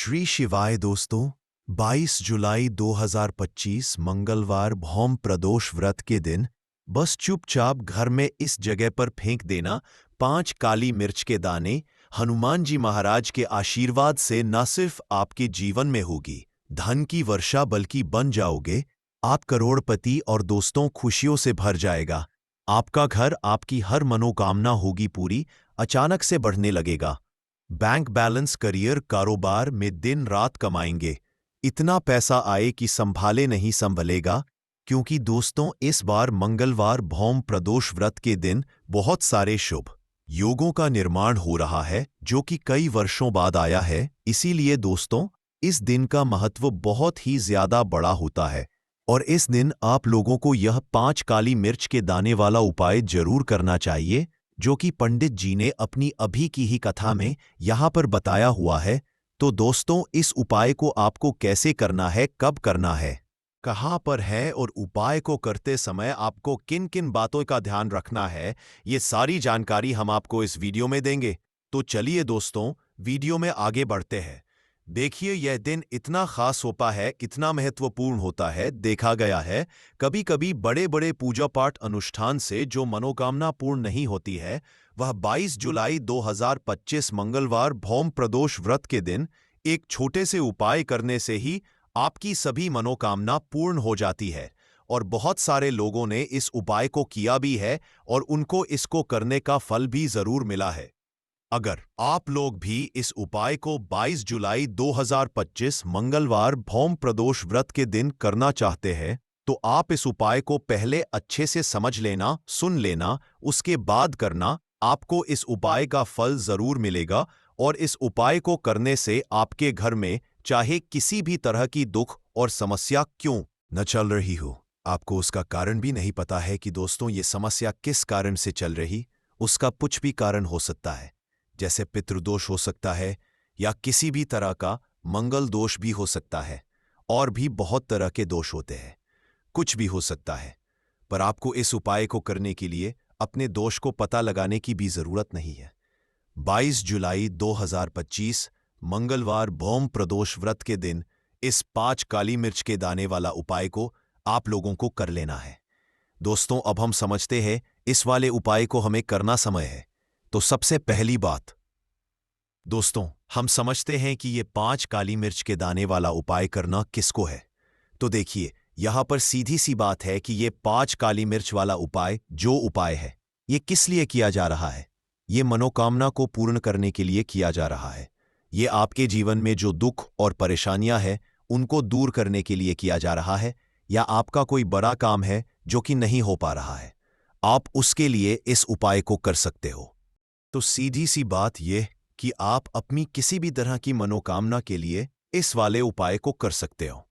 श्री शिवाय दोस्तों, 22 जुलाई 2025 मंगलवार भौम प्रदोष व्रत के दिन बस चुपचाप घर में इस जगह पर फेंक देना 5 काली मिर्च के दाने हनुमान जी महाराज के आशीर्वाद से न सिर्फ आपके जीवन में होगी धन की वर्षा बल्कि बन जाओगे आप करोड़पति और दोस्तों खुशियों से भर जाएगा। आपका घर आपकी हर मनोकामना होगी पूरी, अचानक से बढ़ने लगेगा। बैंक बैलेंस करियर कारोबार में दिन रात कमाएंगे, इतना पैसा आए कि संभाले नहीं संभलेगा। क्योंकि दोस्तों इस बार मंगलवार भौम प्रदोष व्रत के दिन बहुत सारे शुभ योगों का निर्माण हो रहा है जो कि कई वर्षों बाद आया है। इसीलिए दोस्तों इस दिन का महत्व बहुत ही ज्यादा बड़ा होता है और इस दिन आप लोगों को यह 5 काली मिर्च के दाने वाला उपाय जरूर करना चाहिए जो कि पंडित जी ने अपनी अभी की ही कथा में यहाँ पर बताया हुआ है। तो दोस्तों इस उपाय को आपको कैसे करना है, कब करना है, कहाँ पर है और उपाय को करते समय आपको किन किन बातों का ध्यान रखना है, ये सारी जानकारी हम आपको इस वीडियो में देंगे। तो चलिए दोस्तों वीडियो में आगे बढ़ते हैं। देखिए यह दिन इतना खास होता है, इतना महत्वपूर्ण होता है। देखा गया है कभी कभी बड़े बड़े पूजा पाठ अनुष्ठान से जो मनोकामना पूर्ण नहीं होती है वह 22 जुलाई 2025 मंगलवार भौम प्रदोष व्रत के दिन एक छोटे से उपाय करने से ही आपकी सभी मनोकामना पूर्ण हो जाती है। और बहुत सारे लोगों ने इस उपाय को किया भी है और उनको इसको करने का फल भी जरूर मिला है। अगर आप लोग भी इस उपाय को 22 जुलाई 2025 मंगलवार भौम प्रदोष व्रत के दिन करना चाहते हैं तो आप इस उपाय को पहले अच्छे से समझ लेना, सुन लेना, उसके बाद करना। आपको इस उपाय का फल जरूर मिलेगा और इस उपाय को करने से आपके घर में चाहे किसी भी तरह की दुख और समस्या क्यों न चल रही हो, आपको उसका कारण भी नहीं पता है कि दोस्तों ये समस्या किस कारण से चल रही, उसका कुछ भी कारण हो सकता है। जैसे पितृदोष हो सकता है या किसी भी तरह का मंगल दोष भी हो सकता है और भी बहुत तरह के दोष होते हैं, कुछ भी हो सकता है। पर आपको इस उपाय को करने के लिए अपने दोष को पता लगाने की भी जरूरत नहीं है। 22 जुलाई 2025 मंगलवार भौम प्रदोष व्रत के दिन इस 5 काली मिर्च के दाने वाला उपाय को आप लोगों को कर लेना है। दोस्तों अब हम समझते हैं इस वाले उपाय को हमें करना समय है। तो सबसे पहली बात दोस्तों हम समझते हैं कि ये 5 काली मिर्च के दाने वाला उपाय करना किसको है। तो देखिए यहां पर सीधी सी बात है कि ये 5 काली मिर्च वाला उपाय जो उपाय है ये किस लिए किया जा रहा है। ये मनोकामना को पूर्ण करने के लिए किया जा रहा है। ये आपके जीवन में जो दुख और परेशानियां हैं उनको दूर करने के लिए किया जा रहा है, या आपका कोई बड़ा काम है जो कि नहीं हो पा रहा है, आप उसके लिए इस उपाय को कर सकते हो। तो सीधी सी बात यह कि आप अपनी किसी भी तरह की मनोकामना के लिए इस वाले उपाय को कर सकते हो।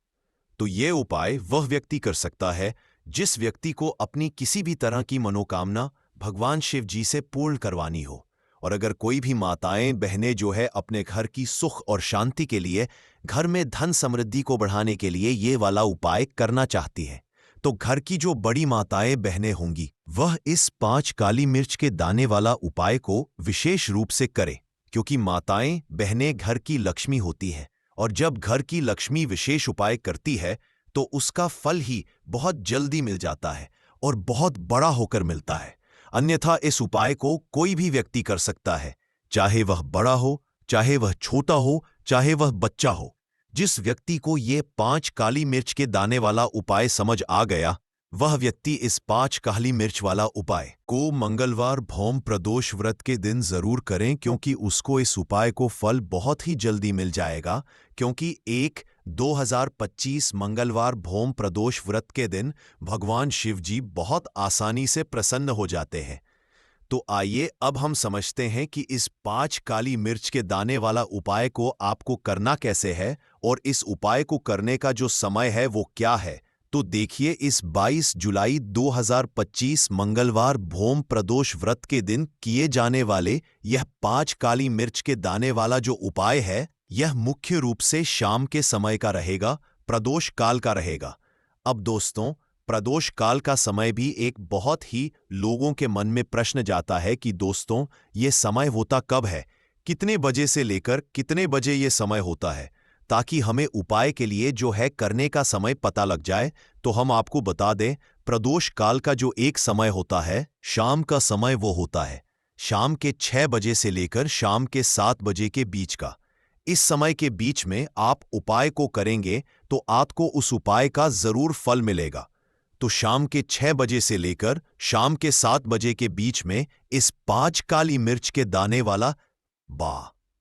तो ये उपाय वह व्यक्ति कर सकता है जिस व्यक्ति को अपनी किसी भी तरह की मनोकामना भगवान शिव जी से पूर्ण करवानी हो। और अगर कोई भी माताएं बहनें जो है अपने घर की सुख और शांति के लिए, घर में धन समृद्धि को बढ़ाने के लिए ये वाला उपाय करना चाहती है, तो घर की जो बड़ी माताएं बहनें होंगी वह इस 5 काली मिर्च के दाने वाला उपाय को विशेष रूप से करें। क्योंकि माताएं बहनें घर की लक्ष्मी होती हैं और जब घर की लक्ष्मी विशेष उपाय करती है तो उसका फल ही बहुत जल्दी मिल जाता है और बहुत बड़ा होकर मिलता है। अन्यथा इस उपाय को कोई भी व्यक्ति कर सकता है, चाहे वह बड़ा हो, चाहे वह छोटा हो, चाहे वह बच्चा हो। जिस व्यक्ति को ये 5 काली मिर्च के दाने वाला उपाय समझ आ गया वह व्यक्ति इस 5 काली मिर्च वाला उपाय को मंगलवार भौम प्रदोष व्रत के दिन जरूर करें, क्योंकि उसको इस उपाय को फल बहुत ही जल्दी मिल जाएगा। क्योंकि 1/2025 मंगलवार भौम प्रदोष व्रत के दिन भगवान शिव जी बहुत आसानी से प्रसन्न हो जाते हैं। तो आइए अब हम समझते हैं कि इस 5 काली मिर्च के दाने वाला उपाय को आपको करना कैसे है और इस उपाय को करने का जो समय है वो क्या है। तो देखिए इस 22 जुलाई 2025 मंगलवार भौम प्रदोष व्रत के दिन किए जाने वाले यह 5 काली मिर्च के दाने वाला जो उपाय है यह मुख्य रूप से शाम के समय का रहेगा, प्रदोष काल का रहेगा। अब दोस्तों प्रदोष काल का समय भी एक बहुत ही लोगों के मन में प्रश्न जाता है कि दोस्तों ये समय होता कब है, कितने बजे से लेकर कितने बजे ये समय होता है। ताकि हमें उपाय के लिए जो है करने का समय पता लग जाए। तो हम आपको बता दें, प्रदोष काल का जो एक समय होता है, शाम का समय, वो होता है शाम के 6 बजे से लेकर शाम के 7 बजे के बीच का। इस समय के बीच में आप उपाय को करेंगे तो आपको उस उपाय का जरूर फल मिलेगा। तो शाम के 6 बजे से लेकर शाम के 7 बजे के बीच में इस 5 काली मिर्च के दाने वाला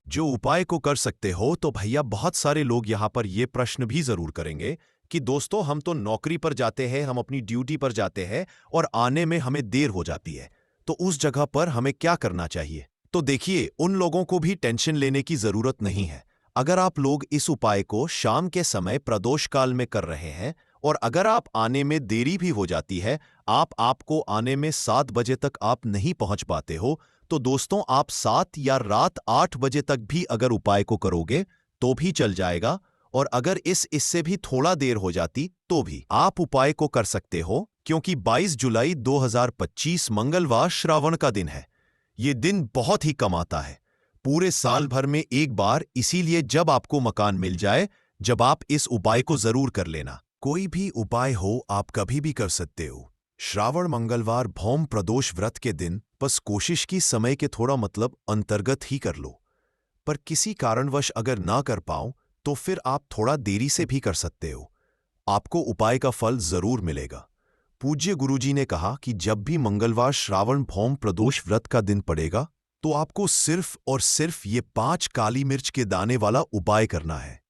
जो उपाय को कर सकते हो। तो भैया बहुत सारे लोग यहां पर यह प्रश्न भी जरूर करेंगे कि दोस्तों, हम तो नौकरी पर जाते हैं, हम अपनी ड्यूटी पर जाते हैं और आने में हमें देर हो जाती है, तो उस जगह पर हमें क्या करना चाहिए? तो देखिए, उन लोगों को भी टेंशन लेने की जरूरत नहीं है। अगर आप लोग इस उपाय को शाम के समय प्रदोष काल में कर रहे हैं और अगर आप आने में देरी भी हो जाती है, आपको आने में 7 बजे तक आप नहीं पहुंच पाते हो, तो दोस्तों आप 7 या रात 8 बजे तक भी अगर उपाय को करोगे तो भी चल जाएगा। और अगर इससे भी थोड़ा देर हो जाती तो भी आप उपाय को कर सकते हो, क्योंकि 22 जुलाई 2025 मंगलवार श्रावण का दिन है। ये दिन बहुत ही कम आता है, पूरे साल भर में एक बार, इसीलिए जब आपको मकान मिल जाए, जब आप इस उपाय को जरूर कर लेना। कोई भी उपाय हो आप कभी भी कर सकते हो। श्रावण मंगलवार भौम प्रदोष व्रत के दिन बस कोशिश की समय के थोड़ा अंतर्गत ही कर लो। पर किसी कारणवश अगर ना कर पाओ तो फिर आप थोड़ा देरी से भी कर सकते हो, आपको उपाय का फल जरूर मिलेगा। पूज्य गुरुजी ने कहा कि जब भी मंगलवार श्रावण भौम प्रदोष व्रत का दिन पड़ेगा तो आपको सिर्फ और सिर्फ ये 5 काली मिर्च के दाने वाला उपाय करना है।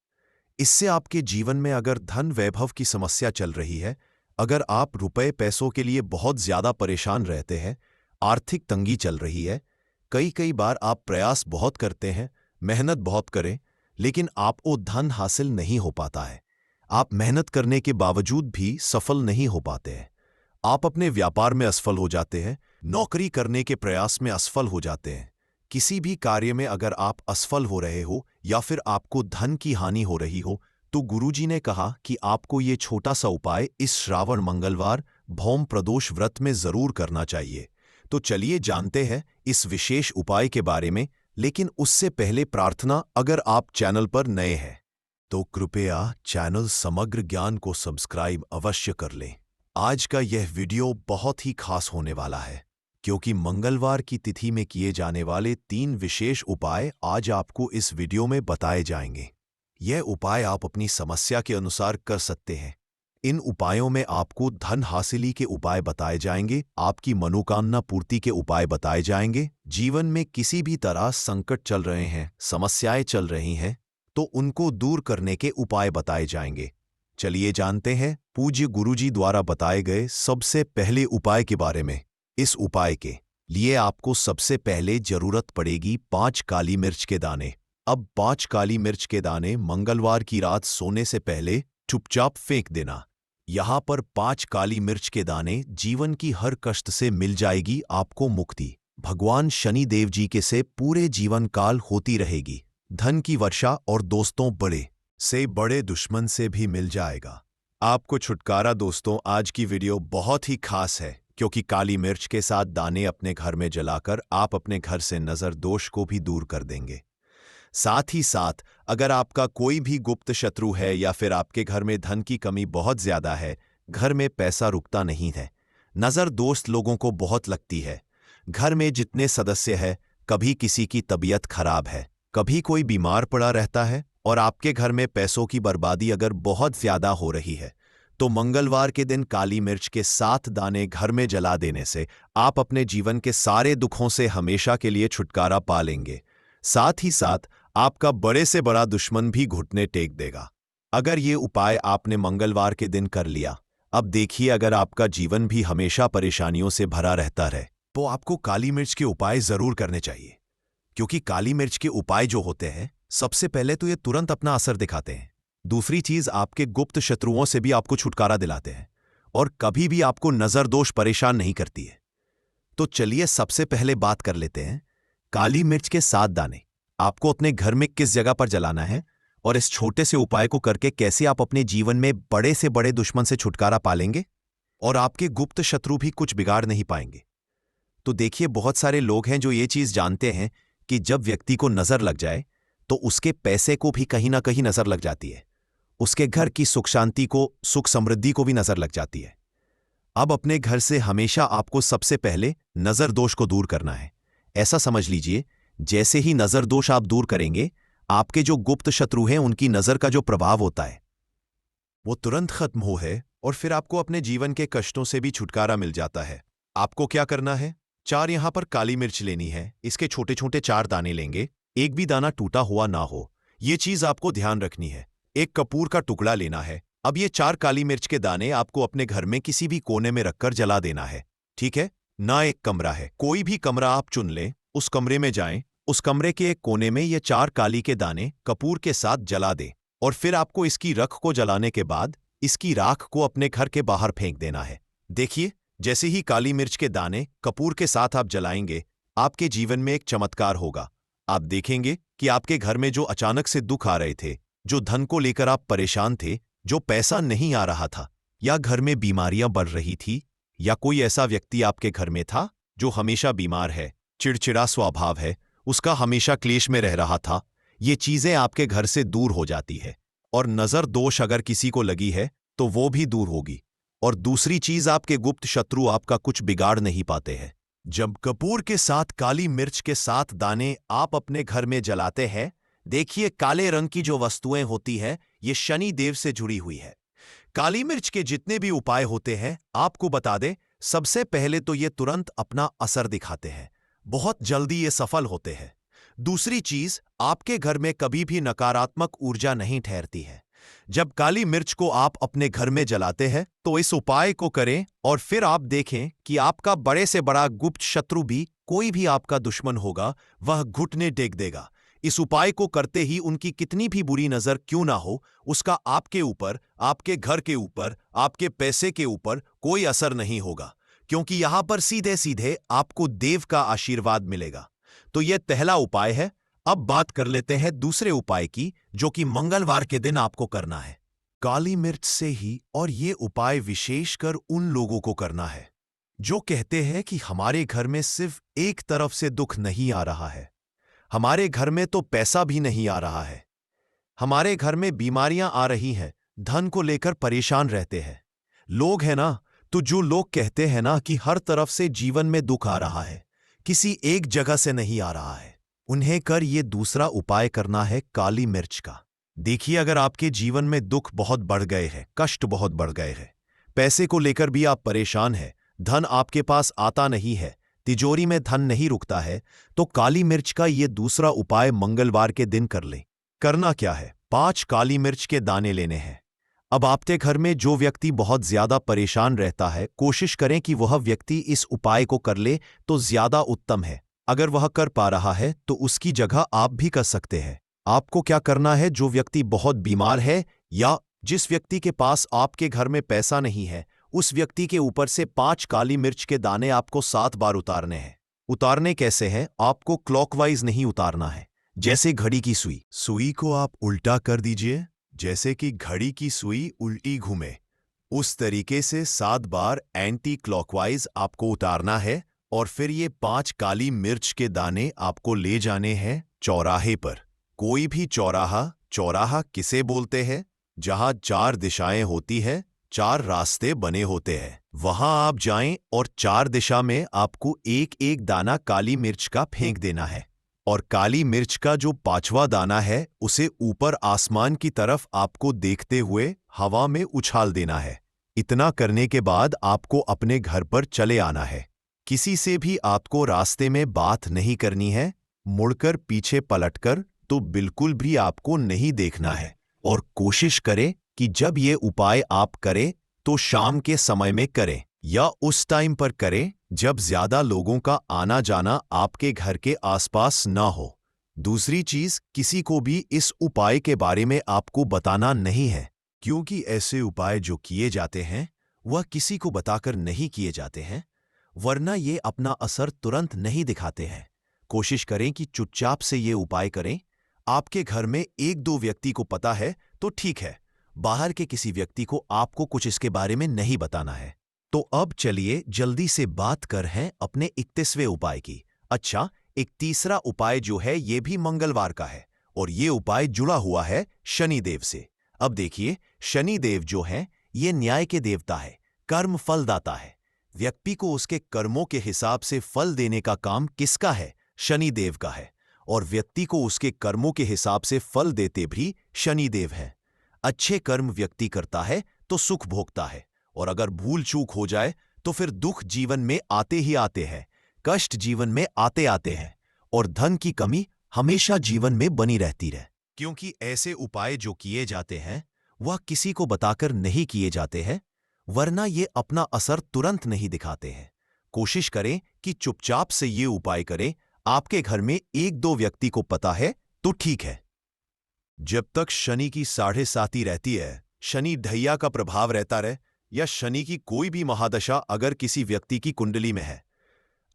इससे आपके जीवन में अगर धन वैभव की समस्या चल रही है, अगर आप रुपए पैसों के लिए बहुत ज्यादा परेशान रहते हैं, आर्थिक तंगी चल रही है, कई बार आप प्रयास बहुत करते हैं, मेहनत बहुत करें, लेकिन आपको धन हासिल नहीं हो पाता है, आप मेहनत करने के बावजूद भी सफल नहीं हो पाते हैं, आप अपने व्यापार में असफल हो जाते हैं, नौकरी करने के प्रयास में असफल हो जाते हैं, किसी भी कार्य में अगर आप असफल हो रहे हो या फिर आपको धन की हानि हो रही हो, तो गुरुजी ने कहा कि आपको ये छोटा सा उपाय इस श्रावण मंगलवार भौम प्रदोष व्रत में जरूर करना चाहिए। तो चलिए जानते हैं इस विशेष उपाय के बारे में, लेकिन उससे पहले प्रार्थना, अगर आप चैनल पर नए हैं तो कृपया चैनल समग्र ज्ञान को सब्सक्राइब अवश्य कर लें। आज का यह वीडियो बहुत ही खास होने वाला है, क्योंकि मंगलवार की तिथि में किए जाने वाले 3 विशेष उपाय आज आपको इस वीडियो में बताए जाएंगे। यह उपाय आप अपनी समस्या के अनुसार कर सकते हैं। इन उपायों में आपको धन हासिली के उपाय बताए जाएंगे, आपकी मनोकामना पूर्ति के उपाय बताए जाएंगे, जीवन में किसी भी तरह संकट चल रहे हैं, समस्याएं चल रही हैं, तो उनको दूर करने के उपाय बताए जाएंगे। चलिए जानते हैं पूज्य गुरुजी द्वारा बताए गए सबसे पहले उपाय के बारे में। इस उपाय के लिए आपको सबसे पहले जरूरत पड़ेगी 5 काली मिर्च के दाने। अब 5 काली मिर्च के दाने मंगलवार की रात सोने से पहले चुपचाप फेंक देना। यहाँ पर 5 काली मिर्च के दाने, जीवन की हर कष्ट से मिल जाएगी आपको मुक्ति। भगवान शनि देव जी के से पूरे जीवन काल होती रहेगी, धन की वर्षा और दोस्तों बड़े से बड़े दुश्मन से भी मिल जाएगा आपको छुटकारा। दोस्तों आज की वीडियो बहुत ही खास है, क्योंकि काली मिर्च के साथ दाने अपने घर में जलाकर आप अपने घर से नजर दोष को भी दूर कर देंगे। साथ ही साथ अगर आपका कोई भी गुप्त शत्रु है या फिर आपके घर में धन की कमी बहुत ज्यादा है, घर में पैसा रुकता नहीं है, नजर दोस्त लोगों को बहुत लगती है, घर में जितने सदस्य हैं कभी किसी की तबीयत खराब है, कभी कोई बीमार पड़ा रहता है और आपके घर में पैसों की बर्बादी अगर बहुत ज्यादा हो रही है, तो मंगलवार के दिन काली मिर्च के 7 दाने घर में जला देने से आप अपने जीवन के सारे दुखों से हमेशा के लिए छुटकारा पा लेंगे। साथ ही साथ आपका बड़े से बड़ा दुश्मन भी घुटने टेक देगा। अगर ये उपाय आपने मंगलवार के दिन कर लिया, अब देखिए अगर आपका जीवन भी हमेशा परेशानियों से भरा रहता रहे, तो आपको काली मिर्च के उपाय जरूर करने चाहिए। क्योंकि काली मिर्च के उपाय जो होते हैं, सबसे पहले तो ये तुरंत अपना असर दिखाते हैं, दूसरी चीज आपके गुप्त शत्रुओं से भी आपको छुटकारा दिलाते हैं और कभी भी आपको नजर दोष परेशान नहीं करती है। तो चलिए सबसे पहले बात कर लेते हैं काली मिर्च के 7 दाने आपको अपने घर में किस जगह पर जलाना है और इस छोटे से उपाय को करके कैसे आप अपने जीवन में बड़े से बड़े दुश्मन से छुटकारा पालेंगे और आपके गुप्त शत्रु भी कुछ बिगाड़ नहीं पाएंगे। तो देखिए बहुत सारे लोग हैं जो ये चीज जानते हैं कि जब व्यक्ति को नजर लग जाए तो उसके पैसे को भी कहीं ना कहीं नजर लग जाती है, उसके घर की सुख शांति को, सुख समृद्धि को भी नजर लग जाती है। अब अपने घर से हमेशा आपको सबसे पहले नजर दोष को दूर करना है। ऐसा समझ लीजिए, जैसे ही नजर दोष आप दूर करेंगे, आपके जो गुप्त शत्रु हैं उनकी नजर का जो प्रभाव होता है वो तुरंत खत्म हो है, और फिर आपको अपने जीवन के कष्टों से भी छुटकारा मिल जाता है। आपको क्या करना है? 4 यहां पर काली मिर्च लेनी है। इसके छोटे छोटे 4 दाने लेंगे, एक भी दाना टूटा हुआ ना हो, ये चीज आपको ध्यान रखनी है। एक कपूर का टुकड़ा लेना है। अब ये 4 काली मिर्च के दाने आपको अपने घर में किसी भी कोने में रखकर जला देना है, ठीक है ना? एक कमरा है, कोई भी कमरा आप चुन लें, उस कमरे में जाएं, उस कमरे के एक कोने में ये 4 काली के दाने कपूर के साथ जला दें, और फिर आपको इसकी रख को जलाने के बाद इसकी राख को अपने घर के बाहर फेंक देना है। देखिए, जैसे ही काली मिर्च के दाने कपूर के साथ आप जलाएंगे, आपके जीवन में एक चमत्कार होगा। आप देखेंगे कि आपके घर में जो अचानक से दुख आ रहे थे, जो धन को लेकर आप परेशान थे, जो पैसा नहीं आ रहा था, या घर में बीमारियां बढ़ रही थी, या कोई ऐसा व्यक्ति आपके घर में था जो हमेशा बीमार है, चिड़चिड़ा स्वभाव है, उसका हमेशा क्लेश में रह रहा था, ये चीजें आपके घर से दूर हो जाती है। और नजर दोष अगर किसी को लगी है तो वो भी दूर होगी। और दूसरी चीज, आपके गुप्त शत्रु आपका कुछ बिगाड़ नहीं पाते हैं। जब कपूर के साथ काली मिर्च के 7 दाने आप अपने घर में जलाते हैं, देखिए काले रंग की जो वस्तुएं होती है ये शनि देव से जुड़ी हुई है। काली मिर्च के जितने भी उपाय होते हैं, आपको बता दें, सबसे पहले तो ये तुरंत अपना असर दिखाते हैं, बहुत जल्दी ये सफल होते हैं। दूसरी चीज, आपके घर में कभी भी नकारात्मक ऊर्जा नहीं ठहरती है। जब काली मिर्च को आप अपने घर में जलाते हैं तो इस उपाय को करें, और फिर आप देखें कि आपका बड़े से बड़ा गुप्त शत्रु भी, कोई भी आपका दुश्मन होगा, वह घुटने टेक देगा। इस उपाय को करते ही उनकी कितनी भी बुरी नजर क्यों ना हो, उसका आपके ऊपर, आपके घर के ऊपर, आपके पैसे के ऊपर कोई असर नहीं होगा, क्योंकि यहां पर सीधे सीधे आपको देव का आशीर्वाद मिलेगा। तो यह पहला उपाय है। अब बात कर लेते हैं दूसरे उपाय की, जो कि मंगलवार के दिन आपको करना है, काली मिर्च से ही। और ये उपाय विशेषकर उन लोगों को करना है जो कहते हैं कि हमारे घर में सिर्फ एक तरफ से दुख नहीं आ रहा है, हमारे घर में तो पैसा भी नहीं आ रहा है, हमारे घर में बीमारियां आ रही हैं, धन को लेकर परेशान रहते हैं लोग, है ना? तो जो लोग कहते हैं ना कि हर तरफ से जीवन में दुख आ रहा है, किसी एक जगह से नहीं आ रहा है, उन्हें कर ये दूसरा उपाय करना है काली मिर्च का। देखिए, अगर आपके जीवन में दुख बहुत बढ़ गए हैं, कष्ट बहुत बढ़ गए हैं, पैसे को लेकर भी आप परेशान हैं, धन आपके पास आता नहीं है, तिजोरी में धन नहीं रुकता है, तो काली मिर्च का ये दूसरा उपाय मंगलवार के दिन कर लें। करना क्या है? 5 काली मिर्च के दाने लेने हैं। अब आपके घर में जो व्यक्ति बहुत ज्यादा परेशान रहता है, कोशिश करें कि वह व्यक्ति इस उपाय को कर ले तो ज्यादा उत्तम है। अगर वह कर पा रहा है तो उसकी जगह आप भी कर सकते हैं। आपको क्या करना है? जो व्यक्ति बहुत बीमार है या जिस व्यक्ति के पास आपके घर में पैसा नहीं है, उस व्यक्ति के ऊपर से 5 काली मिर्च के दाने आपको 7 बार उतारने हैं। उतारने कैसे हैं? आपको क्लॉकवाइज नहीं उतारना है, जैसे घड़ी की सुई। सुई को आप उल्टा कर दीजिए, जैसे कि घड़ी की सुई उल्टी घूमे, उस तरीके से 7 बार एंटी क्लॉकवाइज आपको उतारना है। और फिर ये 5 काली मिर्च के दाने आपको ले जाने हैं चौराहे पर। कोई भी चौराहा, चौराहा किसे बोलते हैं? जहां 4 दिशाएं होती है, 4 रास्ते बने होते हैं, वहां आप जाएं और 4 दिशा में आपको एक एक दाना काली मिर्च का फेंक देना है। और काली मिर्च का जो 5वां दाना है, उसे ऊपर आसमान की तरफ आपको देखते हुए हवा में उछाल देना है। इतना करने के बाद आपको अपने घर पर चले आना है। किसी से भी आपको रास्ते में बात नहीं करनी है, मुड़कर पीछे पलटकर तो बिल्कुल भी आपको नहीं देखना है। और कोशिश करें कि जब ये उपाय आप करें तो शाम के समय में करें, या उस टाइम पर करें जब ज्यादा लोगों का आना जाना आपके घर के आसपास ना हो। दूसरी चीज, किसी को भी इस उपाय के बारे में आपको बताना नहीं है, क्योंकि ऐसे उपाय जो किए जाते हैं वह किसी को बताकर नहीं किए जाते हैं, वरना ये अपना असर तुरंत नहीं दिखाते हैं। कोशिश करें कि चुपचाप से ये उपाय करें। आपके घर में 1-2 व्यक्ति को पता है तो ठीक है, बाहर के किसी व्यक्ति को आपको कुछ इसके बारे में नहीं बताना है। तो अब चलिए जल्दी से बात कर हैं अपने 31वें उपाय की। अच्छा, एक तीसरा उपाय जो है ये भी मंगलवार का है, और ये उपाय जुड़ा हुआ है शनिदेव से। अब देखिए, शनिदेव जो है ये न्याय के देवता है, कर्म फलदाता है। व्यक्ति को उसके कर्मों के हिसाब से फल देने का काम किसका है? शनिदेव का है। और व्यक्ति को उसके कर्मों के हिसाब से फल देते भी शनिदेव है। अच्छे कर्म व्यक्ति करता है तो सुख भोगता है, और अगर भूल चूक हो जाए तो फिर दुख जीवन में आते ही आते हैं, कष्ट जीवन में आते आते हैं, और धन की कमी हमेशा जीवन में बनी रहती है। क्योंकि ऐसे उपाय जो किए जाते हैं वह किसी को बताकर नहीं किए जाते हैं, वरना ये अपना असर तुरंत नहीं दिखाते हैं। कोशिश करें कि चुपचाप से ये उपाय करें। आपके घर में एक दो व्यक्ति को पता है तो ठीक है। जब तक शनि की 7.5 रहती है, शनि ढैया का प्रभाव रहता रहे, या शनि की कोई भी महादशा अगर किसी व्यक्ति की कुंडली में है।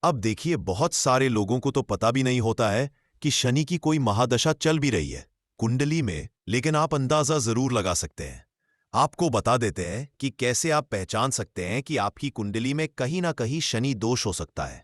अब देखिए, बहुत सारे लोगों को तो पता भी नहीं होता है कि शनि की कोई महादशा चल भी रही है कुंडली में, लेकिन आप अंदाजा जरूर लगा सकते हैं। आपको बता देते हैं कि कैसे आप पहचान सकते हैं कि आपकी कुंडली में कहीं ना कहीं शनि दोष हो सकता है।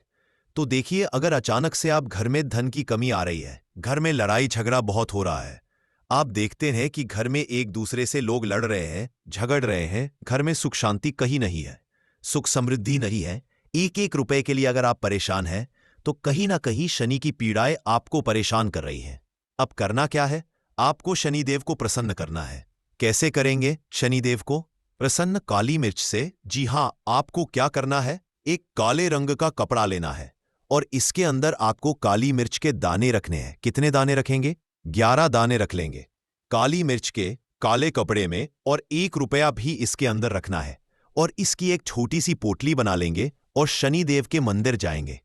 तो देखिए, अगर अचानक से आप घर में धन की कमी आ रही है, घर में लड़ाई झगड़ा बहुत हो रहा है, आप देखते हैं कि घर में एक दूसरे से लोग लड़ रहे हैं, झगड़ रहे हैं, घर में सुख शांति कहीं नहीं है, सुख समृद्धि नहीं है, एक एक रुपए के लिए अगर आप परेशान हैं, तो कहीं ना कहीं शनि की पीड़ाएं आपको परेशान कर रही हैं। अब करना क्या है? आपको शनिदेव को प्रसन्न करना है। कैसे करेंगे शनिदेव को प्रसन्न? काली मिर्च से। जी हां, आपको क्या करना है, एक काले रंग का कपड़ा लेना है और इसके अंदर आपको काली मिर्च के दाने रखने हैं। कितने दाने रखेंगे? 11 दाने रख लेंगे काली मिर्च के काले कपड़े में, और 1 रुपया भी इसके अंदर रखना है, और इसकी एक छोटी सी पोटली बना लेंगे और शनिदेव के मंदिर जाएंगे।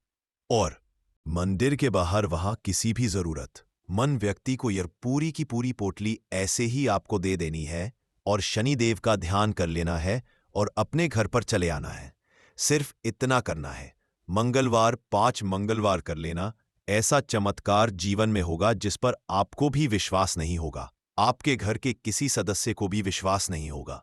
और मंदिर के बाहर वहां किसी भी जरूरत मन व्यक्ति को यह पूरी की पूरी पोटली ऐसे ही आपको दे देनी है, और शनिदेव का ध्यान कर लेना है और अपने घर पर चले आना है। सिर्फ इतना करना है। मंगलवार 5 मंगलवार कर लेना। ऐसा चमत्कार जीवन में होगा जिस पर आपको भी विश्वास नहीं होगा, आपके घर के किसी सदस्य को भी विश्वास नहीं होगा।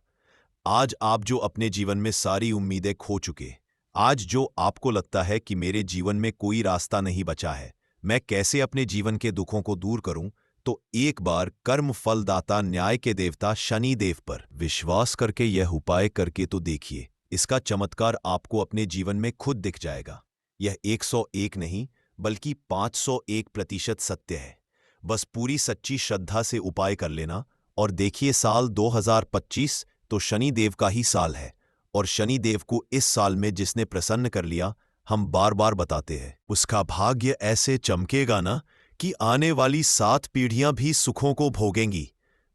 आज आप जो अपने जीवन में सारी उम्मीदें खो चुके, आज जो आपको लगता है कि मेरे जीवन में कोई रास्ता नहीं बचा है, मैं कैसे अपने जीवन के दुखों को दूर करूं, तो एक बार कर्म फलदाता न्याय के देवता शनिदेव पर विश्वास करके यह उपाय करके तो देखिए। इसका चमत्कार आपको अपने जीवन में खुद दिख जाएगा। यह 101 नहीं बल्कि 501% सत्य है। बस पूरी सच्ची श्रद्धा से उपाय कर लेना, और देखिए, साल 2025 तो शनिदेव का ही साल है, और शनिदेव को इस साल में जिसने प्रसन्न कर लिया, हम बार बार बताते हैं, उसका भाग्य ऐसे चमकेगा ना कि आने वाली 7 पीढ़ियां भी सुखों को भोगेंगी।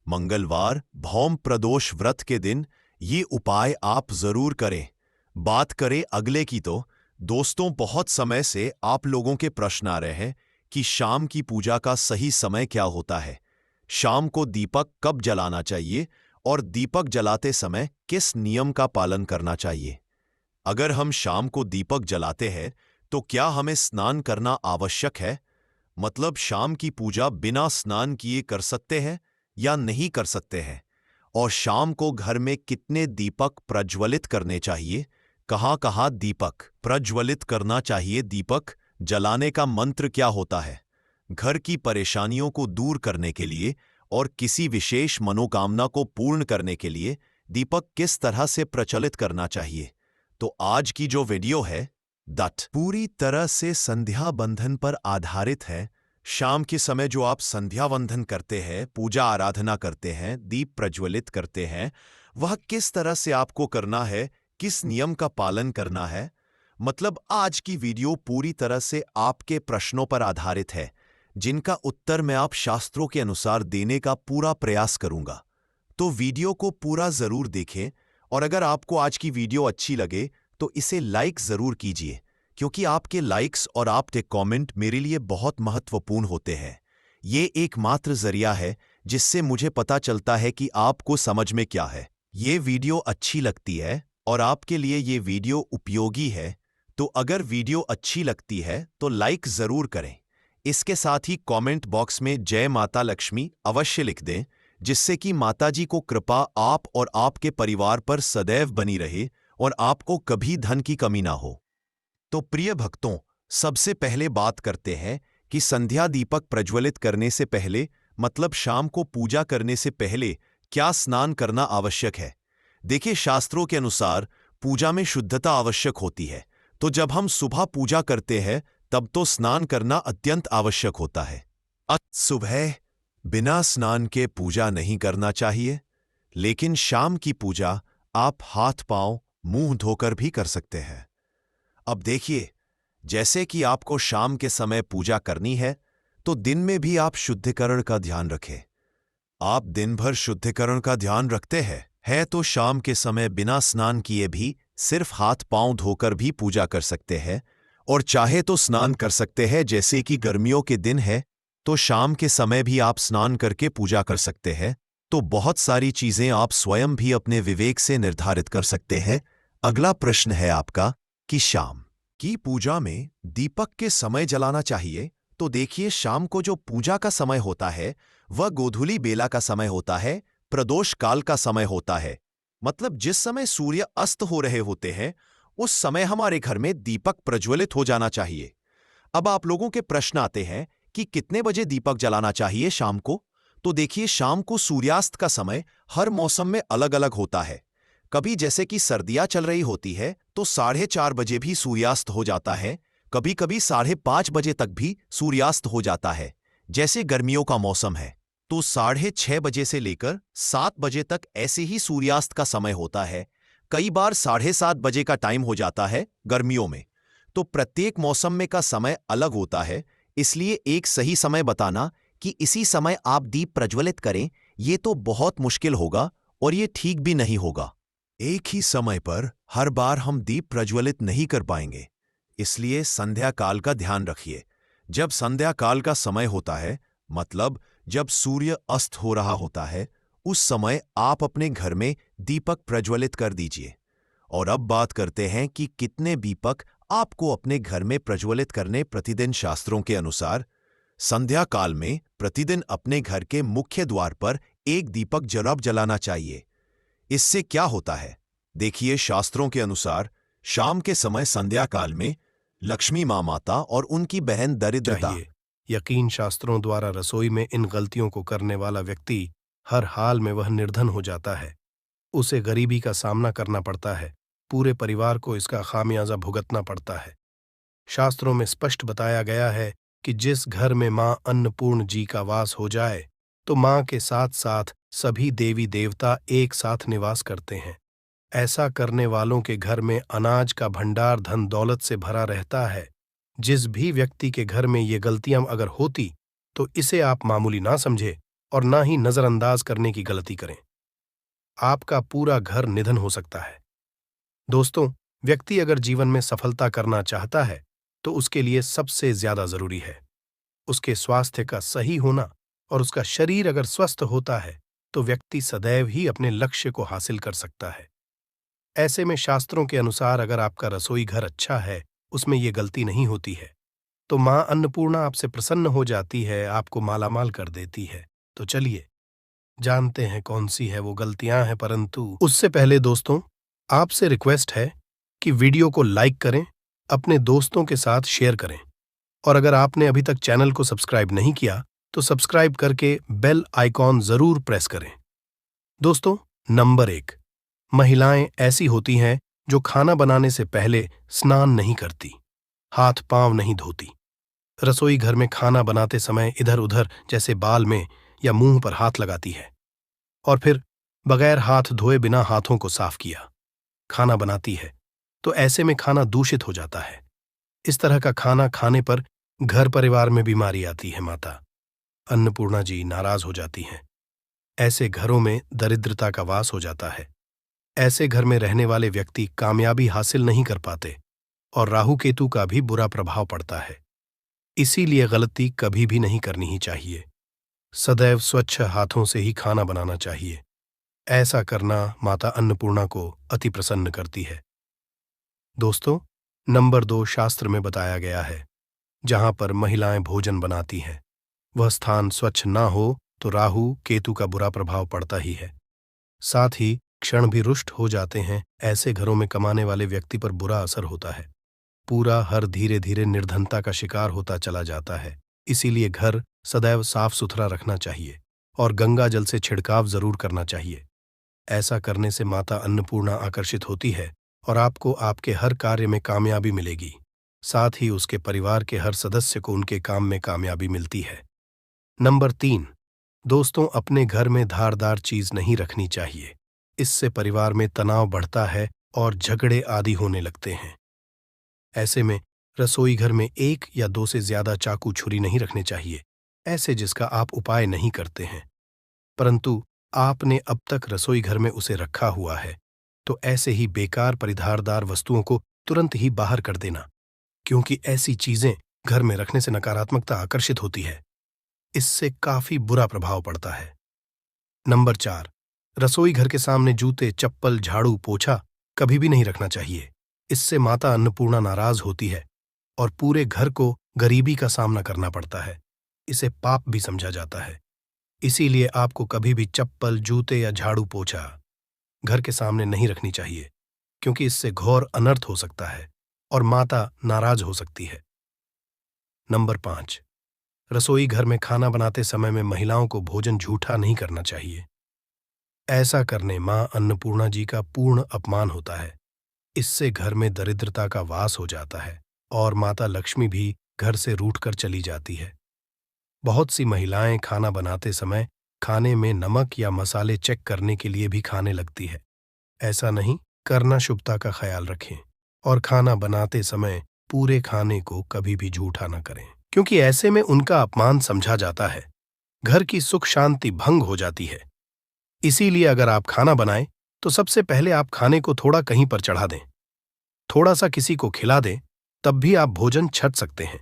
मंगलवार भौम प्रदोष व्रत के दिन ये उपाय आप जरूर करें। बात करें अगले की तो दोस्तों, बहुत समय से आप लोगों के प्रश्न आ रहे हैं कि शाम की पूजा का सही समय क्या होता है, शाम को दीपक कब जलाना चाहिए, और दीपक जलाते समय किस नियम का पालन करना चाहिए। अगर हम शाम को दीपक जलाते हैं तो क्या हमें स्नान करना आवश्यक है? मतलब शाम की पूजा बिना स्नान किए कर सकते हैं या नहीं कर सकते हैं? और शाम को घर में कितने दीपक प्रज्वलित करने चाहिए, कहाँ कहाँ दीपक प्रज्वलित करना चाहिए, दीपक जलाने का मंत्र क्या होता है, घर की परेशानियों को दूर करने के लिए और किसी विशेष मनोकामना को पूर्ण करने के लिए दीपक किस तरह से प्रचलित करना चाहिए। तो आज की जो वीडियो है दट पूरी तरह से संध्या बंधन पर आधारित है। शाम के समय जो आप संध्या बंधन करते हैं, पूजा आराधना करते हैं, दीप प्रज्वलित करते हैं, वह किस तरह से आपको करना है, किस नियम का पालन करना है। मतलब आज की वीडियो पूरी तरह से आपके प्रश्नों पर आधारित है, जिनका उत्तर मैं आप शास्त्रों के अनुसार देने का पूरा प्रयास करूंगा। तो वीडियो को पूरा जरूर देखें, और अगर आपको आज की वीडियो अच्छी लगे तो इसे लाइक जरूर कीजिए, क्योंकि आपके लाइक्स और आपके कमेंट मेरे लिए बहुत महत्वपूर्ण होते हैं। ये एकमात्र जरिया है जिससे मुझे पता चलता है कि आपको समझ में क्या है। ये वीडियो अच्छी लगती है और आपके लिए ये वीडियो उपयोगी है, तो अगर वीडियो अच्छी लगती है तो लाइक जरूर करें। इसके साथ ही कमेंट बॉक्स में जय माता लक्ष्मी अवश्य लिख दें, जिससे कि माताजी को कृपा आप और आपके परिवार पर सदैव बनी रहे और आपको कभी धन की कमी ना हो। तो प्रिय भक्तों, सबसे पहले बात करते हैं कि संध्या दीपक प्रज्वलित करने से पहले मतलब शाम को पूजा करने से पहले क्या स्नान करना आवश्यक है? देखिए, शास्त्रों के अनुसार पूजा में शुद्धता आवश्यक होती है, तो जब हम सुबह पूजा करते हैं तब तो स्नान करना अत्यंत आवश्यक होता है। सुबह बिना स्नान के पूजा नहीं करना चाहिए, लेकिन शाम की पूजा आप हाथ पांव मुंह धोकर भी कर सकते हैं। अब देखिए, जैसे कि आपको शाम के समय पूजा करनी है, तो दिन में भी आप शुद्धिकरण का ध्यान रखें। आप दिन भर शुद्धिकरण का ध्यान रखते हैं तो शाम के समय बिना स्नान किए भी सिर्फ हाथ पांव धोकर भी पूजा कर सकते हैं, और चाहे तो स्नान कर सकते हैं। जैसे कि गर्मियों के दिन है तो शाम के समय भी आप स्नान करके पूजा कर सकते हैं। तो बहुत सारी चीजें आप स्वयं भी अपने विवेक से निर्धारित कर सकते हैं। अगला प्रश्न है आपका कि शाम की पूजा में दीपक के समय जलाना चाहिए। तो देखिए, शाम को जो पूजा का समय होता है वह गोधूली बेला का समय होता है, प्रदोष काल का समय होता है। मतलब जिस समय सूर्य अस्त हो रहे होते हैं उस समय हमारे घर में दीपक प्रज्वलित हो जाना चाहिए। अब आप लोगों के प्रश्न आते हैं कि कितने बजे दीपक जलाना चाहिए शाम को? तो देखिए, शाम को सूर्यास्त का समय हर मौसम में अलग अलग होता है। कभी जैसे कि सर्दियां चल रही होती है तो 4:30 बजे भी सूर्यास्त हो जाता है, कभी कभी 5:30 बजे तक भी सूर्यास्त हो जाता है। जैसे गर्मियों का मौसम है तो 6:30 बजे से लेकर 7 बजे तक ऐसे ही सूर्यास्त का समय होता है। कई बार 7:30 बजे का टाइम हो जाता है गर्मियों में। तो प्रत्येक मौसम में का समय अलग होता है, इसलिए एक सही समय बताना कि इसी समय आप दीप प्रज्वलित करें, ये तो बहुत मुश्किल होगा और ये ठीक भी नहीं होगा। एक ही समय पर हर बार हम दीप प्रज्वलित नहीं कर पाएंगे, इसलिए संध्या काल का ध्यान रखिए। जब संध्या काल का समय होता है, मतलब जब सूर्य अस्त हो रहा होता है, उस समय आप अपने घर में दीपक प्रज्वलित कर दीजिए। और अब बात करते हैं कि कितने दीपक आपको अपने घर में प्रज्वलित करने प्रतिदिन। शास्त्रों के अनुसार संध्या काल में प्रतिदिन अपने घर के मुख्य द्वार पर एक दीपक जरूर जलाना चाहिए। इससे क्या होता है? देखिए, शास्त्रों के अनुसार शाम के समय संध्या काल में लक्ष्मी माता और उनकी बहन दरिद्रता यकीन शास्त्रों द्वारा रसोई में इन गलतियों को करने वाला व्यक्ति हर हाल में वह निर्धन हो जाता है। उसे गरीबी का सामना करना पड़ता है, पूरे परिवार को इसका खामियाजा भुगतना पड़ता है। शास्त्रों में स्पष्ट बताया गया है कि जिस घर में मां अन्नपूर्ण जी का वास हो जाए तो मां के साथ साथ सभी देवी देवता एक साथ निवास करते हैं। ऐसा करने वालों के घर में अनाज का भंडार धन दौलत से भरा रहता है। जिस भी व्यक्ति के घर में ये गलतियां अगर होती तो इसे आप मामूली ना समझे और ना ही नजरअंदाज करने की गलती करें। आपका पूरा घर निधन हो सकता है। दोस्तों, व्यक्ति अगर जीवन में सफलता करना चाहता है तो उसके लिए सबसे ज्यादा जरूरी है उसके स्वास्थ्य का सही होना, और उसका शरीर अगर स्वस्थ होता है तो व्यक्ति सदैव ही अपने लक्ष्य को हासिल कर सकता है। ऐसे में शास्त्रों के अनुसार अगर आपका रसोई घर अच्छा है, उसमें ये गलती नहीं होती है, तो मां अन्नपूर्णा आपसे प्रसन्न हो जाती है, आपको मालामाल कर देती है। तो चलिए जानते हैं कौन सी है वो गलतियां हैं, परंतु उससे पहले दोस्तों आपसे रिक्वेस्ट है कि वीडियो को लाइक करें, अपने दोस्तों के साथ शेयर करें, और अगर आपने अभी तक चैनल को सब्सक्राइब नहीं किया तो सब्सक्राइब करके बेल आइकॉन जरूर प्रेस करें। दोस्तों, नंबर 1, महिलाएं ऐसी होती हैं जो खाना बनाने से पहले स्नान नहीं करती, हाथ पांव नहीं धोती, रसोई घर में खाना बनाते समय इधर उधर जैसे बाल में या मुंह पर हाथ लगाती है, और फिर बगैर हाथ धोए बिना हाथों को साफ किया खाना बनाती है, तो ऐसे में खाना दूषित हो जाता है। इस तरह का खाना खाने पर घर परिवार में बीमारी आती है। माता अन्नपूर्णा जी नाराज हो जाती हैं। ऐसे घरों में दरिद्रता का वास हो जाता है। ऐसे घर में रहने वाले व्यक्ति कामयाबी हासिल नहीं कर पाते और राहु केतु का भी बुरा प्रभाव पड़ता है। इसीलिए गलती कभी भी नहीं करनी ही चाहिए। सदैव स्वच्छ हाथों से ही खाना बनाना चाहिए। ऐसा करना माता अन्नपूर्णा को अति प्रसन्न करती है। दोस्तों, नंबर 2, शास्त्र में बताया गया है जहां पर महिलाएं भोजन बनाती हैं वह स्थान स्वच्छ ना हो तो राहु केतु का बुरा प्रभाव पड़ता ही है। साथ ही क्षण भी रुष्ट हो जाते हैं। ऐसे घरों में कमाने वाले व्यक्ति पर बुरा असर होता है। पूरा हर धीरे धीरे निर्धनता का शिकार होता चला जाता है। इसीलिए घर सदैव साफ सुथरा रखना चाहिए और गंगा जल से छिड़काव जरूर करना चाहिए। ऐसा करने से माता अन्नपूर्णा आकर्षित होती है और आपको आपके हर कार्य में कामयाबी मिलेगी। साथ ही उसके परिवार के हर सदस्य को उनके काम में कामयाबी मिलती है। नंबर 3, दोस्तों, अपने घर में धारदार चीज नहीं रखनी चाहिए। इससे परिवार में तनाव बढ़ता है और झगड़े आदि होने लगते हैं। ऐसे में रसोई घर में 1 या 2 से ज्यादा चाकू छुरी नहीं रखने चाहिए, ऐसे जिसका आप उपाय नहीं करते हैं, परंतु आपने अब तक रसोई घर में उसे रखा हुआ है, तो ऐसे ही बेकार परिधारदार वस्तुओं को तुरंत ही बाहर कर देना, क्योंकि ऐसी चीजें घर में रखने से नकारात्मकता आकर्षित होती है। इससे काफी बुरा प्रभाव पड़ता है। नंबर 4, रसोई घर के सामने जूते, चप्पल, झाड़ू, पोछा कभी भी नहीं रखना चाहिए। इससे माता अन्नपूर्णा नाराज होती है और पूरे घर को गरीबी का सामना करना पड़ता है। इसे पाप भी समझा जाता है। इसीलिए आपको कभी भी चप्पल, जूते या झाड़ू, पोछा घर के सामने नहीं रखनी चाहिए, क्योंकि इससे घोर अनर्थ हो सकता है और माता नाराज हो सकती है। नंबर 5, रसोई घर में खाना बनाते समय में महिलाओं को भोजन झूठा नहीं करना चाहिए। ऐसा करने मां अन्नपूर्णा जी का पूर्ण अपमान होता है। इससे घर में दरिद्रता का वास हो जाता है और माता लक्ष्मी भी घर से रूठकर चली जाती है। बहुत सी महिलाएं खाना बनाते समय खाने में नमक या मसाले चेक करने के लिए भी खाने लगती है। ऐसा नहीं करना, शुभता का ख्याल रखें और खाना बनाते समय पूरे खाने को कभी भी झूठा न करें, क्योंकि ऐसे में उनका अपमान समझा जाता है। घर की सुख शांति भंग हो जाती है। इसीलिए अगर आप खाना बनाएं तो सबसे पहले आप खाने को थोड़ा कहीं पर चढ़ा दें, थोड़ा सा किसी को खिला दें, तब भी आप भोजन छक सकते हैं।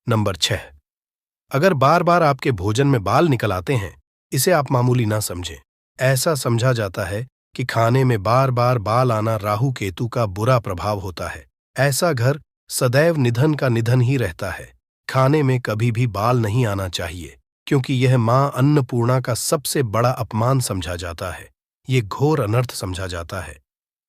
नंबर 6, अगर बार बार आपके भोजन में बाल निकल आते हैं, इसे आप मामूली ना समझें। ऐसा समझा जाता है कि खाने में बार बार बाल आना राहु केतु का बुरा प्रभाव होता है। ऐसा घर सदैव निधन का निधन ही रहता है। खाने में कभी भी बाल नहीं आना चाहिए, क्योंकि यह मां अन्नपूर्णा का सबसे बड़ा अपमान समझा जाता है। ये घोर अनर्थ समझा जाता है।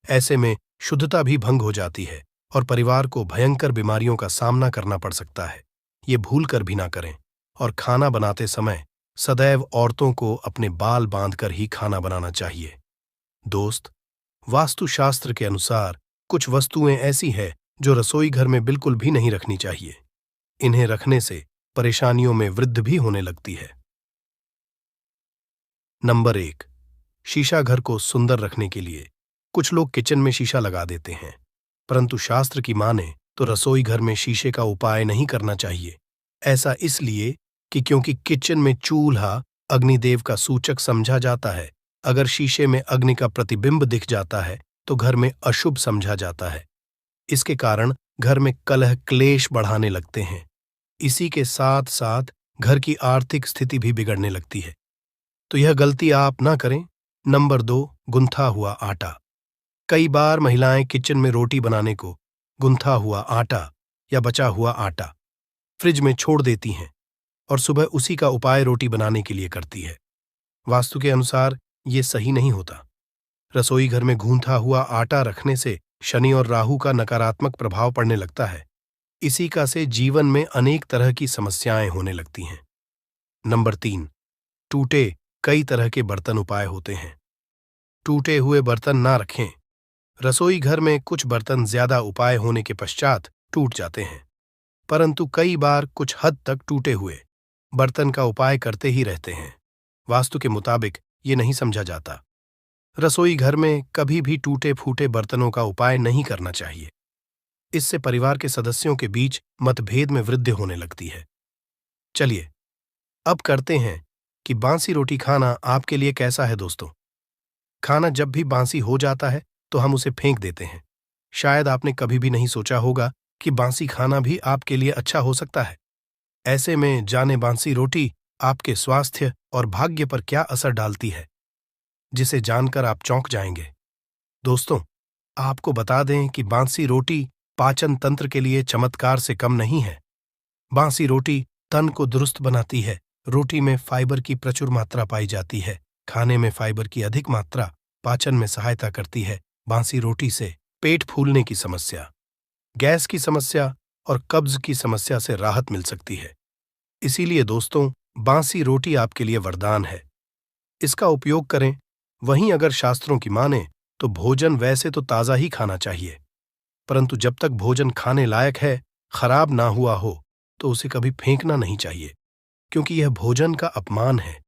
ऐसे में शुद्धता भी भंग हो जाती है और परिवार को भयंकर बीमारियों का सामना करना पड़ सकता है। ये भूल कर भी ना करें और खाना बनाते समय सदैव औरतों को अपने बाल बांधकर ही खाना बनाना चाहिए। दोस्त, वास्तुशास्त्र के अनुसार कुछ वस्तुएं ऐसी हैं जो रसोई घर में बिल्कुल भी नहीं रखनी चाहिए। इन्हें रखने से परेशानियों में वृद्धि भी होने लगती है। नंबर 1, शीशा घर को सुंदर रखने के लिए कुछ लोग किचन में शीशा लगा देते हैं, परंतु शास्त्र की माने तो रसोई घर में शीशे का उपाय नहीं करना चाहिए। ऐसा इसलिए कि क्योंकि किचन में चूल्हा अग्निदेव का सूचक समझा जाता है। अगर शीशे में अग्नि का प्रतिबिंब दिख जाता है तो घर में अशुभ समझा जाता है। इसके कारण घर में कलह क्लेश बढ़ाने लगते हैं। इसी के साथ साथ घर की आर्थिक स्थिति भी बिगड़ने लगती है, तो यह गलती आप ना करें। नंबर 2, गुंथा हुआ आटा। कई बार महिलाएं किचन में रोटी बनाने को गुंथा हुआ आटा या बचा हुआ आटा फ्रिज में छोड़ देती हैं और सुबह उसी का उपाय रोटी बनाने के लिए करती है। वास्तु के अनुसार ये सही नहीं होता। रसोई घर में गूंथा हुआ आटा रखने से शनि और राहु का नकारात्मक प्रभाव पड़ने लगता है। इसी का से जीवन में अनेक तरह की समस्याएं होने लगती हैं। नंबर 3, टूटे कई तरह के बर्तन उपाय होते हैं। टूटे हुए बर्तन ना रखें। रसोई घर में कुछ बर्तन ज्यादा उपाय होने के पश्चात टूट जाते हैं, परंतु कई बार कुछ हद तक टूटे हुए बर्तन का उपाय करते ही रहते हैं। वास्तु के मुताबिक ये नहीं समझा जाता। रसोई घर में कभी भी टूटे फूटे बर्तनों का उपाय नहीं करना चाहिए। इससे परिवार के सदस्यों के बीच मतभेद में वृद्धि होने लगती है। चलिए अब करते हैं कि बांसी रोटी खाना आपके लिए कैसा है। दोस्तों, खाना जब भी बांसी हो जाता है तो हम उसे फेंक देते हैं। शायद आपने कभी भी नहीं सोचा होगा कि बांसी खाना भी आपके लिए अच्छा हो सकता है। ऐसे में जाने बांसी रोटी आपके स्वास्थ्य और भाग्य पर क्या असर डालती है, जिसे जानकर आप चौंक जाएंगे। दोस्तों, आपको बता दें कि बांसी रोटी पाचन तंत्र के लिए चमत्कार से कम नहीं है। बांसी रोटी तन को दुरुस्त बनाती है। रोटी में फाइबर की प्रचुर मात्रा पाई जाती है। खाने में फाइबर की अधिक मात्रा पाचन में सहायता करती है। बांसी रोटी से पेट फूलने की समस्या, गैस की समस्या और कब्ज की समस्या से राहत मिल सकती है। इसीलिए दोस्तों, बासी रोटी आपके लिए वरदान है। इसका उपयोग करें। वहीं अगर शास्त्रों की माने तो भोजन वैसे तो ताज़ा ही खाना चाहिए, परंतु जब तक भोजन खाने लायक है, खराब ना हुआ हो, तो उसे कभी फेंकना नहीं चाहिए, क्योंकि यह भोजन का अपमान है।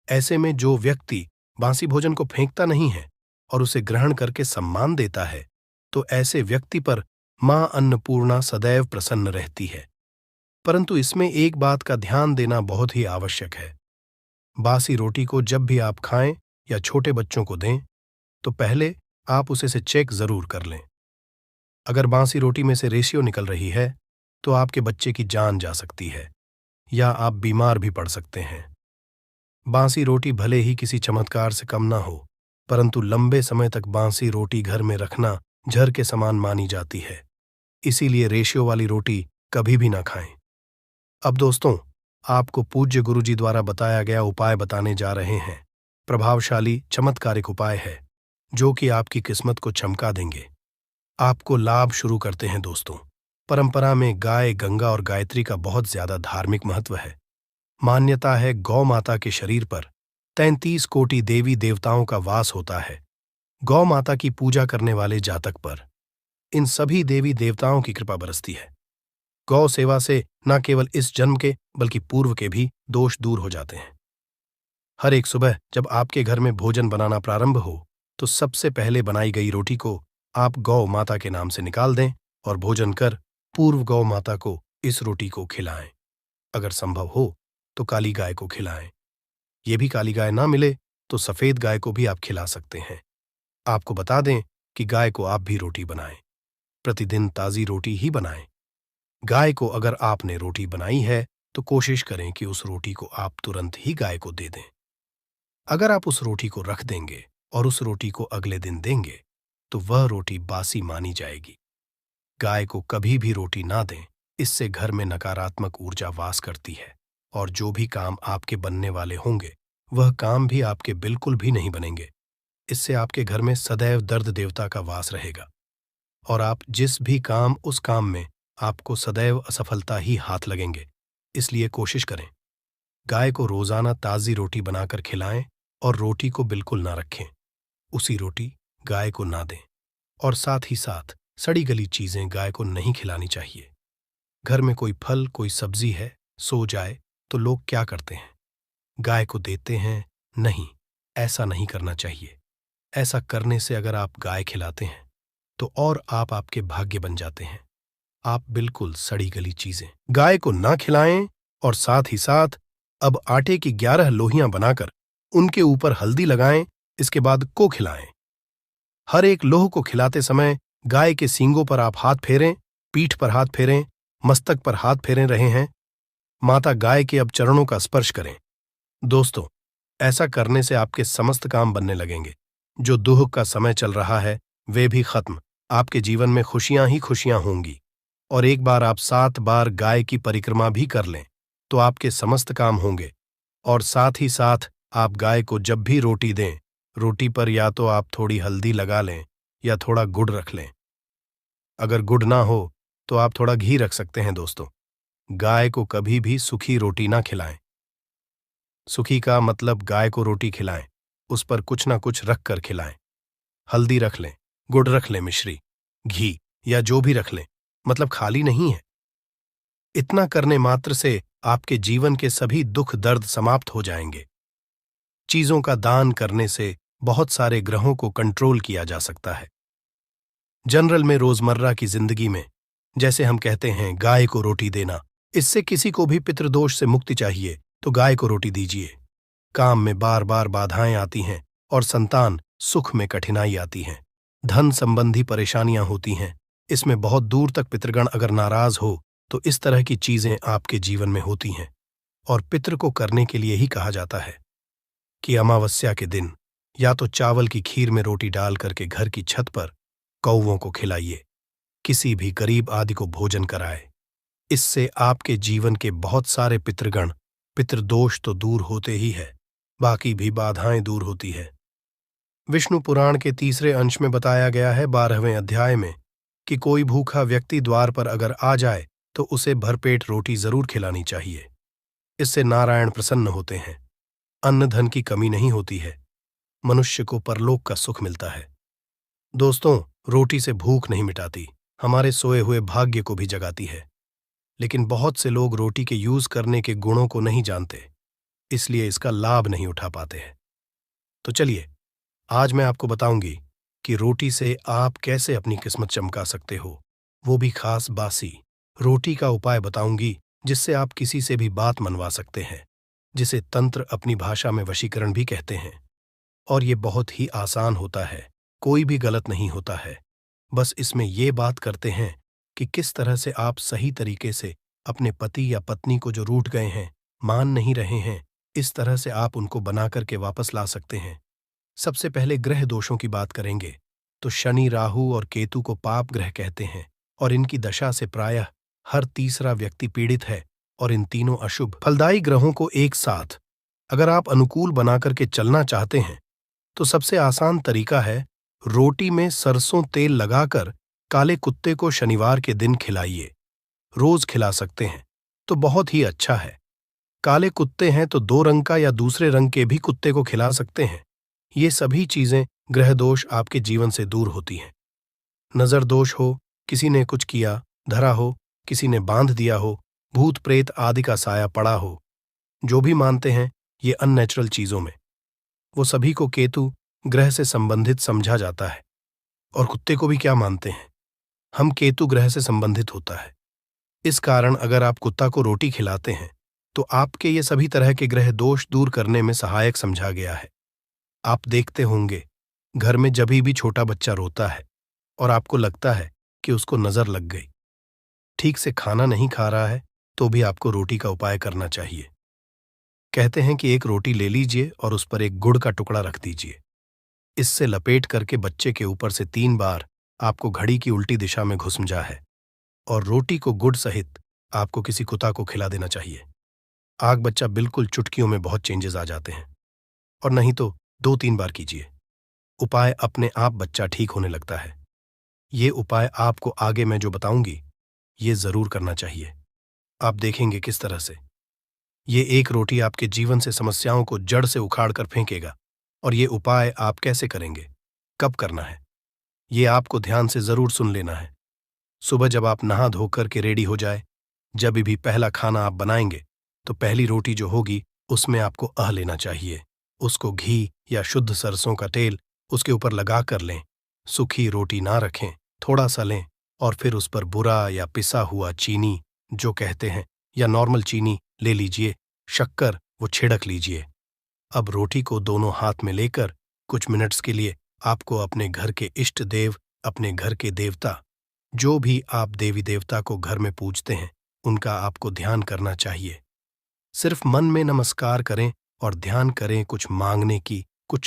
ऐसे में जो व्यक्ति बासी भोजन को फेंकता नहीं है और उसे ग्रहण करके सम्मान देता है, तो ऐसे व्यक्ति पर मां अन्नपूर्णा सदैव प्रसन्न रहती है। परंतु इसमें एक बात का ध्यान देना बहुत ही आवश्यक है। बासी रोटी को जब भी आप खाएं या छोटे बच्चों को दें, तो पहले आप उसे से चेक जरूर कर लें। अगर बासी रोटी में से रेशियो निकल रही है, तो आपके बच्चे की जान जा सकती है या आप बीमार भी पड़ सकते हैं। बासी रोटी भले ही किसी चमत्कार से कम ना हो, परंतु लंबे समय तक बासी रोटी घर में रखना जहर के समान मानी जाती है। इसीलिए रेशियो वाली रोटी कभी भी ना खाएं। अब दोस्तों, आपको पूज्य गुरुजी द्वारा बताया गया उपाय बताने जा रहे हैं। प्रभावशाली चमत्कारिक उपाय है जो कि आपकी किस्मत को चमका देंगे। आपको लाभ शुरू करते हैं दोस्तों। परंपरा में गाय, गंगा और गायत्री का बहुत ज्यादा धार्मिक महत्व है। मान्यता है गौ माता के शरीर पर 33 कोटि देवी देवताओं का वास होता है। गौ माता की पूजा करने वाले जातक पर इन सभी देवी देवताओं की कृपा बरसती है। गौ सेवा से न केवल इस जन्म के बल्कि पूर्व के भी दोष दूर हो जाते हैं। हर एक सुबह जब आपके घर में भोजन बनाना प्रारंभ हो, तो सबसे पहले बनाई गई रोटी को आप गौ माता के नाम से निकाल दें और भोजन कर पूर्व गौ माता को इस रोटी को खिलाएं। अगर संभव हो तो काली गाय को खिलाएं। ये भी काली गाय ना मिले तो सफेद गाय को भी आप खिला सकते हैं। आपको बता दें कि गाय को आप भी रोटी बनाएं। प्रतिदिन ताज़ी रोटी ही बनाएं। गाय को अगर आपने रोटी बनाई है तो कोशिश करें कि उस रोटी को आप तुरंत ही गाय को दे दें। अगर आप उस रोटी को रख देंगे और उस रोटी को अगले दिन देंगे, तो वह रोटी बासी मानी जाएगी। गाय को कभी भी रोटी ना दें, इससे घर में नकारात्मक ऊर्जा वास करती है और जो भी काम आपके बनने वाले होंगे, वह काम भी आपके बिल्कुल भी नहीं बनेंगे। इससे आपके घर में सदैव दर्द देवता का वास रहेगा और आप जिस भी काम उस काम में आपको सदैव असफलता ही हाथ लगेंगे। इसलिए कोशिश करें, गाय को रोजाना ताज़ी रोटी बनाकर खिलाएं और रोटी को बिल्कुल ना रखें। उसी रोटी गाय को ना दें और साथ ही साथ सड़ी गली चीजें गाय को नहीं खिलानी चाहिए। घर में कोई फल, कोई सब्जी है, सो जाए तो लोग क्या करते हैं? गाय को देते हैं? नहीं, ऐसा नहीं करना चाहिए। ऐसा करने से अगर आप गाय खिलाते हैं तो और आप आपके भाग्य बन जाते हैं। आप बिल्कुल सड़ी गली चीजें गाय को ना खिलाएं और साथ ही साथ अब आटे की 11 लोहियां बनाकर उनके ऊपर हल्दी लगाएं, इसके बाद को खिलाएं। हर एक लोह को खिलाते समय गाय के सींगों पर आप हाथ फेरें, पीठ पर हाथ फेरें, मस्तक पर हाथ फेरे रहे हैं। माता गाय के अब चरणों का स्पर्श करें। दोस्तों, ऐसा करने से आपके समस्त काम बनने लगेंगे। जो दुख का समय चल रहा है वे भी खत्म। आपके जीवन में खुशियां ही खुशियां होंगी। और एक बार आप 7 बार गाय की परिक्रमा भी कर लें तो आपके समस्त काम होंगे। और साथ ही साथ आप गाय को जब भी रोटी दें, रोटी पर या तो आप थोड़ी हल्दी लगा लें या थोड़ा गुड़ रख लें। अगर गुड़ ना हो तो आप थोड़ा घी रख सकते हैं। दोस्तों, गाय को कभी भी सूखी रोटी ना खिलाएं। सूखी का मतलब गाय को रोटी खिलाएं, उस पर कुछ ना कुछ रख कर खिलाएं। हल्दी रख लें, गुड़ रख लें, मिश्री, घी या जो भी रख लें, मतलब खाली नहीं है। इतना करने मात्र से आपके जीवन के सभी दुख दर्द समाप्त हो जाएंगे। चीजों का दान करने से बहुत सारे ग्रहों को कंट्रोल किया जा सकता है। जनरल में रोजमर्रा की जिंदगी में जैसे हम कहते हैं गाय को रोटी देना, इससे किसी को भी पितृदोष से मुक्ति चाहिए तो गाय को रोटी दीजिए। काम में बार बार बाधाएं आती हैं और संतान सुख में कठिनाई आती हैं, धन संबंधी परेशानियां होती हैं, इसमें बहुत दूर तक पितृगण अगर नाराज हो तो इस तरह की चीजें आपके जीवन में होती हैं। और पितृ को करने के लिए ही कहा जाता है कि अमावस्या के दिन या तो चावल की खीर में रोटी डाल करके घर की छत पर कौवों को खिलाइए, किसी भी गरीब आदि को भोजन कराए। इससे आपके जीवन के बहुत सारे पितृगण, पितृदोष तो दूर होते ही है, बाकी भी बाधाएं दूर होती है। विष्णु पुराण के 3 अंश में बताया गया है 12वें अध्याय में कि कोई भूखा व्यक्ति द्वार पर अगर आ जाए तो उसे भरपेट रोटी जरूर खिलानी चाहिए। इससे नारायण प्रसन्न होते हैं। अन्न धन की कमी नहीं होती है। मनुष्य को परलोक का सुख मिलता है। दोस्तों, रोटी से भूख नहीं मिटाती, हमारे सोए हुए भाग्य को भी जगाती है। लेकिन बहुत से लोग रोटी के यूज करने के गुणों को नहीं जानते, इसलिए इसका लाभ नहीं उठा पाते हैं। तो चलिए, आज मैं आपको बताऊंगी कि रोटी से आप कैसे अपनी किस्मत चमका सकते हो, वो भी खास बासी। रोटी का उपाय बताऊंगी जिससे आप किसी से भी बात मनवा सकते हैं, जिसे तंत्र अपनी भाषा में वशीकरण भी कहते हैं। और ये बहुत ही आसान होता है, कोई भी गलत नहीं होता है। बस इसमें ये बात करते हैं कि किस तरह से आप सही तरीके से अपने पति या पत्नी को जो रूठ गए हैं, मान नहीं रहे हैं, इस तरह से आप उनको बना करके वापस ला सकते हैं। सबसे पहले ग्रह दोषों की बात करेंगे तो शनि, राहु और केतु को पाप ग्रह कहते हैं और इनकी दशा से प्रायः हर तीसरा व्यक्ति पीड़ित है। और इन तीनों अशुभ फलदायी ग्रहों को एक साथ अगर आप अनुकूल बना करके चलना चाहते हैं तो सबसे आसान तरीका है रोटी में सरसों तेल लगाकर काले कुत्ते को शनिवार के दिन खिलाइए। रोज खिला सकते हैं तो बहुत ही अच्छा है। काले कुत्ते हैं तो 2 रंग का या दूसरे रंग के भी कुत्ते को खिला सकते हैं। ये सभी चीजें ग्रह दोष आपके जीवन से दूर होती हैं। नजर दोष हो, किसी ने कुछ किया धरा हो, किसी ने बांध दिया हो, भूत प्रेत आदि का साया पड़ा हो, जो भी मानते हैं ये अननेचुरल चीजों में, वो सभी को केतु ग्रह से संबंधित समझा जाता है। और कुत्ते को भी क्या मानते हैं, हम केतु ग्रह से संबंधित होता है। इस कारण अगर आप कुत्ता को रोटी खिलाते हैं तो आपके ये सभी तरह के ग्रह दोष दूर करने में सहायक समझा गया है। आप देखते होंगे घर में जब भी छोटा बच्चा रोता है और आपको लगता है कि उसको नजर लग गई, ठीक से खाना नहीं खा रहा है, तो भी आपको रोटी का उपाय करना चाहिए। कहते हैं कि एक रोटी ले लीजिए और उस पर एक गुड़ का टुकड़ा रख दीजिए। इससे लपेट करके बच्चे के ऊपर से 3 बार आपको घड़ी की उल्टी दिशा में घुसमजा है और रोटी को गुड़ सहित आपको किसी कुत्ता को खिला देना चाहिए। आग बच्चा बिल्कुल चुटकियों में बहुत चेंजेस आ जाते हैं। और नहीं तो 2-3 बार कीजिए, उपाय अपने आप बच्चा ठीक होने लगता है। ये उपाय आपको आगे मैं जो बताऊंगी ये जरूर करना चाहिए। आप देखेंगे किस तरह से ये एक रोटी आपके जीवन से समस्याओं को जड़ से उखाड़ कर फेंकेगा। और ये उपाय आप कैसे करेंगे, कब करना है, ये आपको ध्यान से जरूर सुन लेना है। सुबह जब आप नहा धोकर के रेडी हो जाए, जब भी पहला खाना आप बनाएंगे तो पहली रोटी जो होगी उसमें आपको लेना चाहिए। उसको घी या शुद्ध सरसों का तेल उसके ऊपर लगा कर लें। सूखी रोटी ना रखें, थोड़ा सा लें और फिर उस पर बुरा या पिसा हुआ चीनी जो कहते हैं या नॉर्मल चीनी ले लीजिए, शक्कर वो छिड़क लीजिए। अब रोटी को दोनों हाथ में लेकर कुछ मिनट्स के लिए आपको अपने घर के इष्ट देव, अपने घर के देवता, जो भी आप देवी देवता को घर में पूजते हैं, उनका आपको ध्यान करना चाहिए। सिर्फ मन में नमस्कार करें और ध्यान करें कुछ मांगने की, कुछ